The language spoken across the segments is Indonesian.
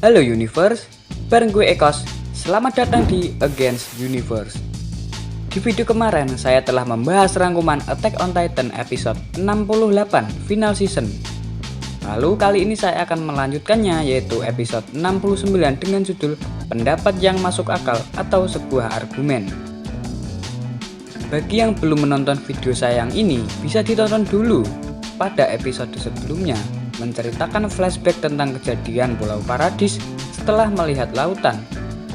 Halo Universe, bareng gue Ekos. Selamat datang di Against Universe. Di video kemarin saya telah membahas rangkuman Attack on Titan episode 68 final season. Lalu kali ini saya akan melanjutkannya, yaitu episode 69 dengan judul Pendapat yang Masuk Akal atau Sebuah Argumen. Bagi yang belum menonton video saya yang ini, bisa ditonton dulu. Pada episode sebelumnya menceritakan flashback tentang kejadian Pulau Paradis setelah melihat lautan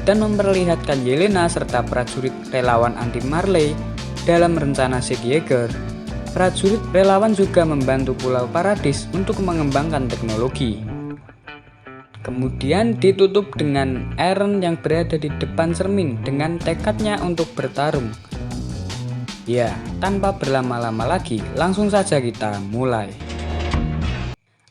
dan memperlihatkan Yelena serta prajurit relawan anti Marley dalam rencana Zeke Yeager. Prajurit relawan juga membantu Pulau Paradis untuk mengembangkan teknologi. Kemudian ditutup dengan Eren yang berada di depan cermin dengan tekadnya untuk bertarung. Ya, tanpa berlama-lama lagi, langsung saja kita mulai.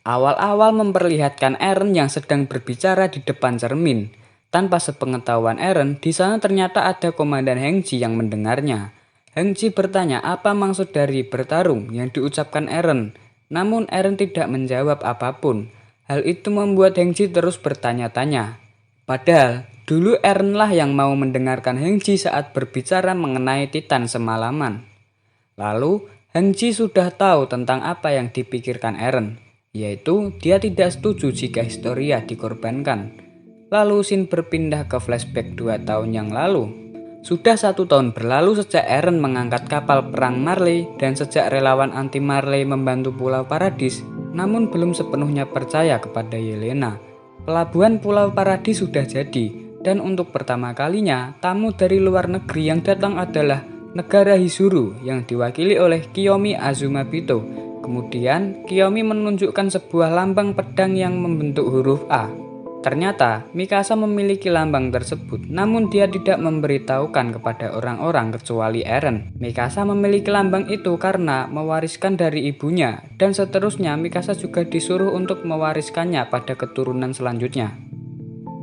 Awal-awal memperlihatkan Eren yang sedang berbicara di depan cermin. Tanpa sepengetahuan Eren, di sana ternyata ada Komandan Hengji yang mendengarnya. Hengji bertanya apa maksud dari bertarung yang diucapkan Eren. Namun Eren tidak menjawab apapun. Hal itu membuat Hengji terus bertanya-tanya. Padahal dulu Eren lah yang mau mendengarkan Hengji saat berbicara mengenai Titan semalaman. Lalu Hengji sudah tahu tentang apa yang dipikirkan Eren, yaitu dia tidak setuju jika Historia dikorbankan. Lalu scene berpindah ke flashback 2 tahun yang lalu. Sudah 1 tahun berlalu sejak Eren mengangkat kapal perang Marley dan sejak relawan anti Marley membantu Pulau Paradis, namun belum sepenuhnya percaya kepada Yelena. Pelabuhan Pulau Paradis sudah jadi, dan untuk pertama kalinya tamu dari luar negeri yang datang adalah negara Hisuru yang diwakili oleh Kiyomi Azumabito. Kemudian Kiyomi menunjukkan sebuah lambang pedang yang membentuk huruf A. Ternyata Mikasa memiliki lambang tersebut, namun dia tidak memberitahukan kepada orang-orang kecuali Eren. Mikasa memiliki lambang itu karena mewariskan dari ibunya, dan seterusnya Mikasa juga disuruh untuk mewariskannya pada keturunan selanjutnya.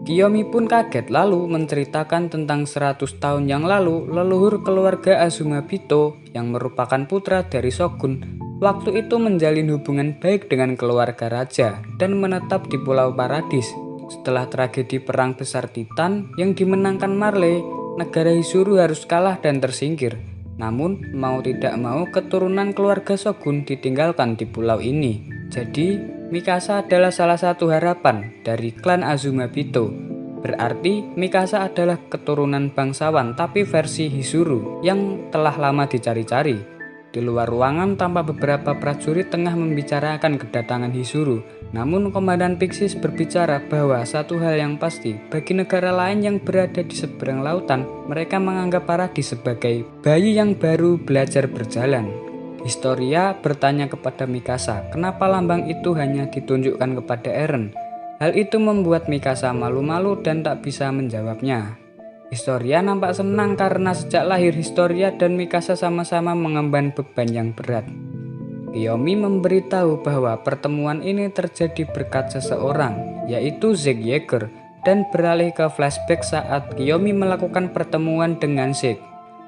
Kiyomi pun kaget lalu menceritakan tentang 100 tahun yang lalu leluhur keluarga Azumabito yang merupakan putra dari Shogun waktu itu menjalin hubungan baik dengan keluarga raja dan menetap di Pulau Paradis. Setelah tragedi perang besar Titan yang dimenangkan Marley, negara Hisuru harus kalah dan tersingkir. Namun mau tidak mau keturunan keluarga Shogun ditinggalkan di pulau ini. Jadi Mikasa adalah salah satu harapan dari klan Azumabito. Berarti Mikasa adalah keturunan bangsawan tapi versi Hisuru yang telah lama dicari-cari. Di luar ruangan tampak beberapa prajurit tengah membicarakan kedatangan Hisuru. Namun Komandan Pixis berbicara bahwa satu hal yang pasti, bagi negara lain yang berada di seberang lautan, mereka menganggap Paradis sebagai bayi yang baru belajar berjalan. Historia bertanya kepada Mikasa, kenapa lambang itu hanya ditunjukkan kepada Eren. Hal itu membuat Mikasa malu-malu dan tak bisa menjawabnya. Historia nampak senang karena sejak lahir Historia dan Mikasa sama-sama mengemban beban yang berat. Kiyomi memberitahu bahwa pertemuan ini terjadi berkat seseorang, yaitu Zeke Yeager, dan beralih ke flashback saat Kiyomi melakukan pertemuan dengan Zeke.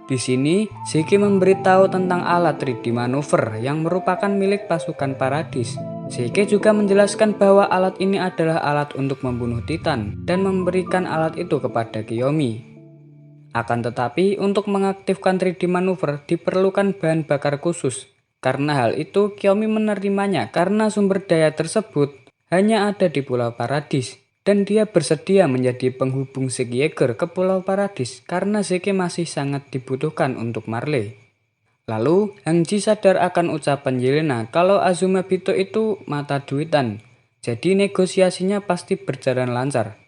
Di sini, Zeke memberitahu tentang alat 3D manuver yang merupakan milik pasukan Paradis. Zeke juga menjelaskan bahwa alat ini adalah alat untuk membunuh Titan dan memberikan alat itu kepada Kiyomi. Akan tetapi, untuk mengaktifkan 3D manuver diperlukan bahan bakar khusus. Karena hal itu, Kiyomi menerimanya karena sumber daya tersebut hanya ada di Pulau Paradis. Dan dia bersedia menjadi penghubung Zeke Yeager ke Pulau Paradis karena Zeke masih sangat dibutuhkan untuk Marley. Lalu, Hengji sadar akan ucapan Yelena kalau Azumabito itu mata duitan, jadi negosiasinya pasti berjalan lancar.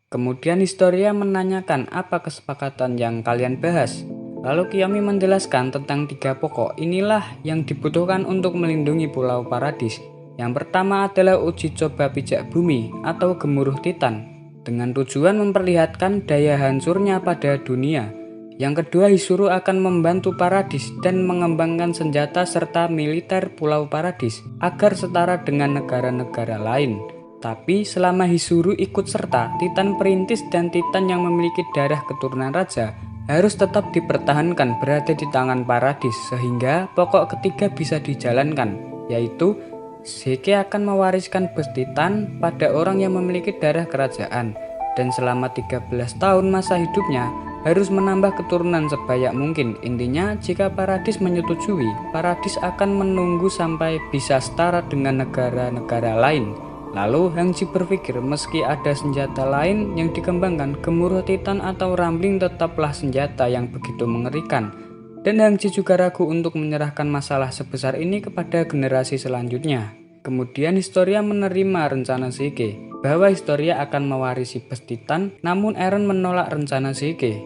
Kemudian Historia menanyakan apa kesepakatan yang kalian bahas. Lalu Kiyomi menjelaskan tentang 3 pokok inilah yang dibutuhkan untuk melindungi Pulau Paradis. Yang pertama adalah uji coba pijak bumi atau gemuruh Titan dengan tujuan memperlihatkan daya hancurnya pada dunia. Yang kedua, Hisuru akan membantu Paradis dan mengembangkan senjata serta militer Pulau Paradis agar setara dengan negara-negara lain. Tapi selama Hisuru ikut serta, Titan perintis dan Titan yang memiliki darah keturunan raja harus tetap dipertahankan berada di tangan Paradis sehingga pokok ketiga bisa dijalankan, yaitu Zeke akan mewariskan bus Titan pada orang yang memiliki darah kerajaan, dan selama 13 tahun masa hidupnya harus menambah keturunan sebanyak mungkin. Intinya, jika Paradis menyetujui, Paradis akan menunggu sampai bisa setara dengan negara-negara lain. Lalu Hangji berpikir meski ada senjata lain yang dikembangkan, gemuruh Titan atau Rumbling tetaplah senjata yang begitu mengerikan. Dan Hangji juga ragu untuk menyerahkan masalah sebesar ini kepada generasi selanjutnya. Kemudian Historia menerima rencana Zeke bahwa Historia akan mewarisi bus Titan, namun Eren menolak rencana Zeke.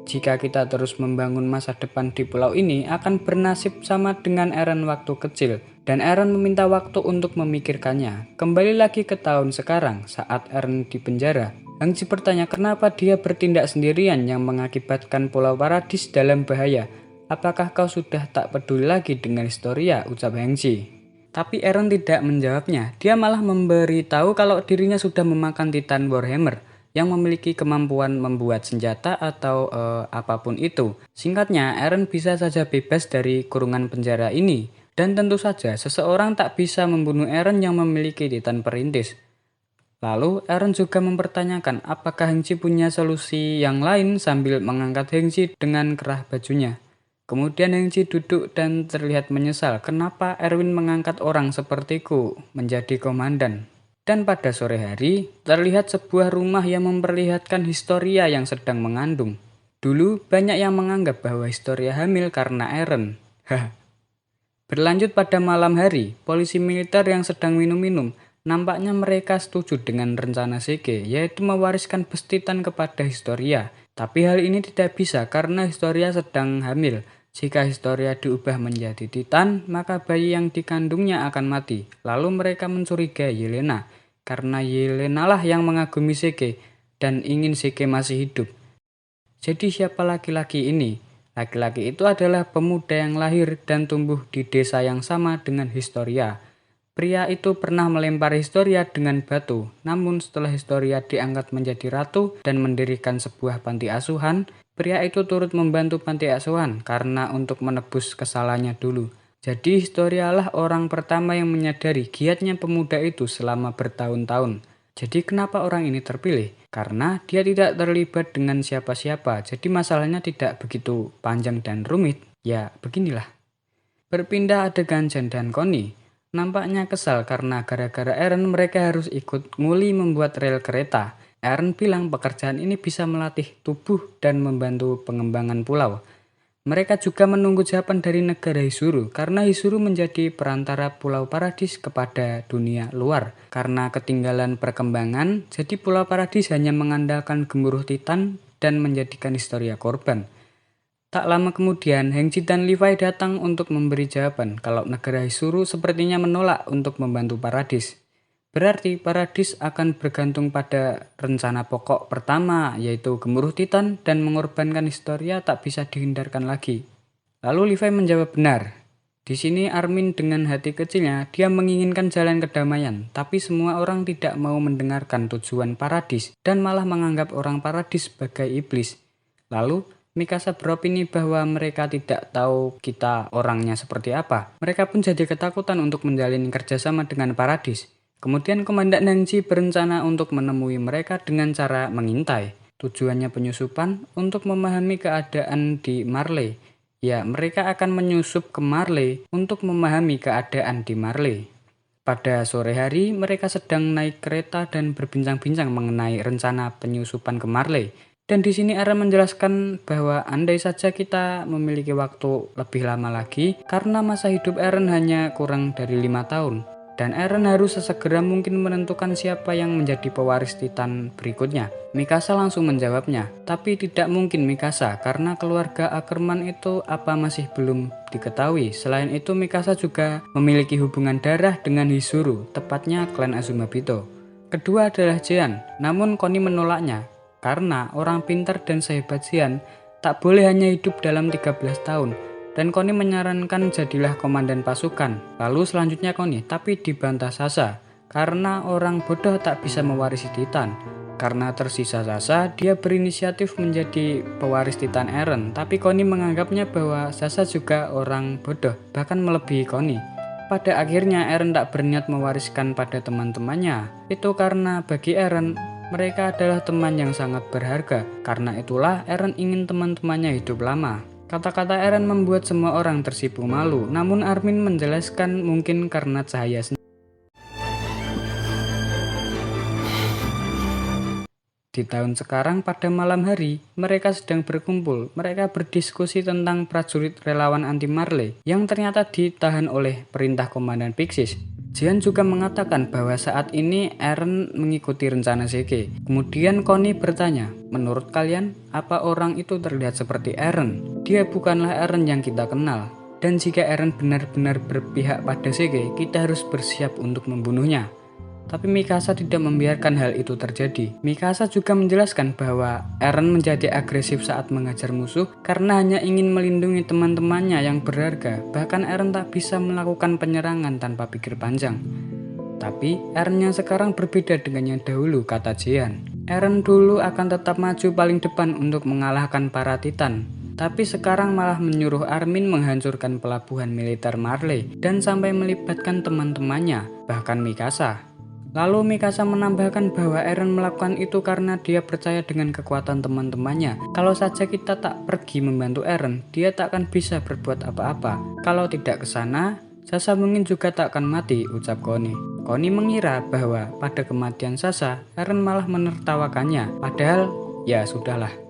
Jika kita terus membangun masa depan di pulau ini akan bernasib sama dengan Eren waktu kecil, dan Eren meminta waktu untuk memikirkannya. Kembali lagi ke tahun sekarang saat Eren di penjara. Hangji bertanya kenapa dia bertindak sendirian yang mengakibatkan Pulau Paradis dalam bahaya. Apakah kau sudah tak peduli lagi dengan Historia, ucap Hangji. Tapi Eren tidak menjawabnya. Dia malah memberitahu kalau dirinya sudah memakan Titan Warhammer yang memiliki kemampuan membuat senjata atau apapun itu. Singkatnya, Eren bisa saja bebas dari kurungan penjara ini. Dan tentu saja, seseorang tak bisa membunuh Eren yang memiliki Titan perintis. Lalu, Eren juga mempertanyakan apakah Hangji punya solusi yang lain sambil mengangkat Hangji dengan kerah bajunya. Kemudian Hangji duduk dan terlihat menyesal kenapa Erwin mengangkat orang sepertiku menjadi komandan. Dan pada sore hari, terlihat sebuah rumah yang memperlihatkan Historia yang sedang mengandung. Dulu, banyak yang menganggap bahwa Historia hamil karena Eren. Berlanjut pada malam hari, polisi militer yang sedang minum-minum, nampaknya mereka setuju dengan rencana Zeke, yaitu mewariskan bus Titan kepada Historia. Tapi hal ini tidak bisa karena Historia sedang hamil. Jika Historia diubah menjadi Titan, maka bayi yang dikandungnya akan mati. Lalu mereka mencurigai Yelena, karena Yelena lah yang mengagumi Zeke dan ingin Zeke masih hidup. Jadi siapa laki-laki ini? Laki-laki itu adalah pemuda yang lahir dan tumbuh di desa yang sama dengan Historia. Pria itu pernah melempar Historia dengan batu, namun setelah Historia diangkat menjadi ratu dan mendirikan sebuah panti asuhan, pria itu turut membantu panti asuhan karena untuk menebus kesalahannya dulu. Jadi Historia lah orang pertama yang menyadari giatnya pemuda itu selama bertahun-tahun. Jadi kenapa orang ini terpilih? Karena dia tidak terlibat dengan siapa-siapa, jadi masalahnya tidak begitu panjang dan rumit. Ya beginilah. Berpindah adegan Jen dan Connie. Nampaknya kesal karena gara-gara Eren mereka harus ikut nguli membuat rel kereta. Eren bilang pekerjaan ini bisa melatih tubuh dan membantu pengembangan pulau. Mereka juga menunggu jawaban dari negara Hisuru karena Hisuru menjadi perantara Pulau Paradis kepada dunia luar. Karena ketinggalan perkembangan, jadi Pulau Paradis hanya mengandalkan gemuruh Titan dan menjadikan Historia korban. Tak lama kemudian, Hangji dan Levi datang untuk memberi jawaban kalau negara Hisuru sepertinya menolak untuk membantu Paradis. Berarti Paradis akan bergantung pada rencana pokok pertama, yaitu gemuruh Titan dan mengorbankan Historia tak bisa dihindarkan lagi. Lalu Levi menjawab benar. Di sini Armin dengan hati kecilnya, dia menginginkan jalan kedamaian, tapi semua orang tidak mau mendengarkan tujuan Paradis dan malah menganggap orang Paradis sebagai iblis. Lalu Mikasa beropini bahwa mereka tidak tahu kita orangnya seperti apa. Mereka pun jadi ketakutan untuk menjalin kerjasama dengan Paradis. Kemudian Komandan Hangji berencana untuk menemui mereka dengan cara mengintai. Tujuannya penyusupan untuk memahami keadaan di Marley. Ya, mereka akan menyusup ke Marley untuk memahami keadaan di Marley. Pada sore hari, mereka sedang naik kereta dan berbincang-bincang mengenai rencana penyusupan ke Marley. Dan di sini Eren menjelaskan bahwa andai saja kita memiliki waktu lebih lama lagi, karena masa hidup Eren hanya kurang dari 5 tahun. Dan Eren harus sesegera mungkin menentukan siapa yang menjadi pewaris Titan berikutnya. Mikasa langsung menjawabnya, tapi tidak mungkin Mikasa karena keluarga Ackerman itu apa masih belum diketahui. Selain itu Mikasa juga memiliki hubungan darah dengan Hisuru, tepatnya klan Azumabito. Kedua adalah Jean, namun Connie menolaknya karena orang pintar dan sehebat Jean tak boleh hanya hidup dalam 13 tahun. Dan Connie menyarankan jadilah komandan pasukan. Lalu selanjutnya Connie, tapi dibantah Sasha. Karena orang bodoh tak bisa mewarisi Titan. Karena tersisa Sasha, dia berinisiatif menjadi pewaris Titan Eren. Tapi Connie menganggapnya bahwa Sasha juga orang bodoh, bahkan melebihi Connie. Pada akhirnya Eren tak berniat mewariskan pada teman-temannya. Itu karena bagi Eren, mereka adalah teman yang sangat berharga. Karena itulah Eren ingin teman-temannya hidup lama. Kata-kata Eren membuat semua orang tersipu malu, namun Armin menjelaskan mungkin karena cahaya sendiri. Di tahun sekarang pada malam hari, mereka sedang berkumpul. Mereka berdiskusi tentang prajurit relawan anti Marley yang ternyata ditahan oleh perintah Komandan Pixis. Jian juga mengatakan bahwa saat ini Eren mengikuti rencana Zeke. Kemudian Connie bertanya, menurut kalian, apa orang itu terlihat seperti Eren? Dia bukanlah Eren yang kita kenal. Dan jika Eren benar-benar berpihak pada Zeke, kita harus bersiap untuk membunuhnya. Tapi Mikasa tidak membiarkan hal itu terjadi. Mikasa juga menjelaskan bahwa Eren menjadi agresif saat mengajar musuh karena hanya ingin melindungi teman-temannya yang berharga. Bahkan Eren tak bisa melakukan penyerangan tanpa pikir panjang. Tapi Eren yang sekarang berbeda dengan yang dahulu, kata Jian. Eren dulu akan tetap maju paling depan untuk mengalahkan para Titan. Tapi sekarang malah menyuruh Armin menghancurkan pelabuhan militer Marley dan sampai melibatkan teman-temannya, bahkan Mikasa. Lalu Mikasa menambahkan bahwa Eren melakukan itu karena dia percaya dengan kekuatan teman-temannya. Kalau saja kita tak pergi membantu Eren, dia tak akan bisa berbuat apa-apa. Kalau tidak ke sana, Sasa mungkin juga tak akan mati, ucap Connie. Connie mengira bahwa pada kematian Sasa, Eren malah menertawakannya. Padahal, ya sudahlah.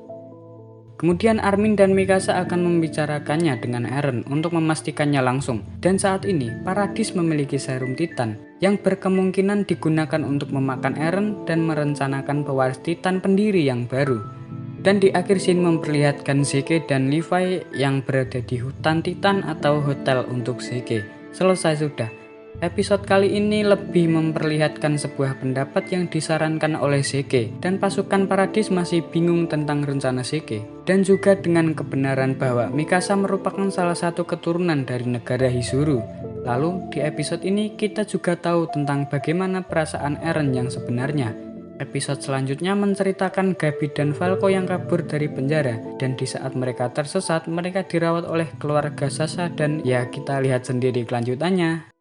Kemudian Armin dan Mikasa akan membicarakannya dengan Eren untuk memastikannya langsung. Dan saat ini, Paradis memiliki serum Titan yang berkemungkinan digunakan untuk memakan Eren dan merencanakan pewaris Titan pendiri yang baru. Dan di akhir scene memperlihatkan Zeke dan Levi yang berada di hutan Titan atau hotel untuk Zeke. Selesai sudah. Episode kali ini lebih memperlihatkan sebuah pendapat yang disarankan oleh Zeke dan pasukan Paradis masih bingung tentang rencana Zeke, dan juga dengan kebenaran bahwa Mikasa merupakan salah satu keturunan dari negara Hizuru. Lalu di episode ini kita juga tahu tentang bagaimana perasaan Eren yang sebenarnya. Episode selanjutnya menceritakan Gabi dan Falco yang kabur dari penjara, dan di saat mereka tersesat mereka dirawat oleh keluarga Sasa, dan ya kita lihat sendiri kelanjutannya.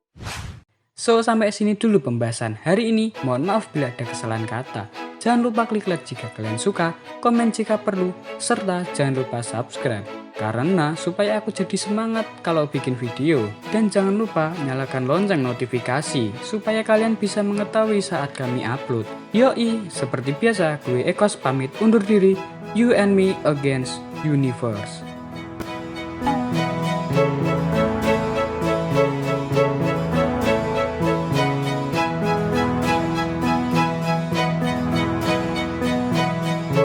So, sampai sini dulu pembahasan hari ini. Mohon maaf bila ada kesalahan kata. Jangan lupa klik like jika kalian suka, komen jika perlu, serta jangan lupa subscribe. Karena supaya aku jadi semangat kalau bikin video. Dan jangan lupa nyalakan lonceng notifikasi supaya kalian bisa mengetahui saat kami upload. Yoi, seperti biasa gue Ekos pamit undur diri. You and me against universe.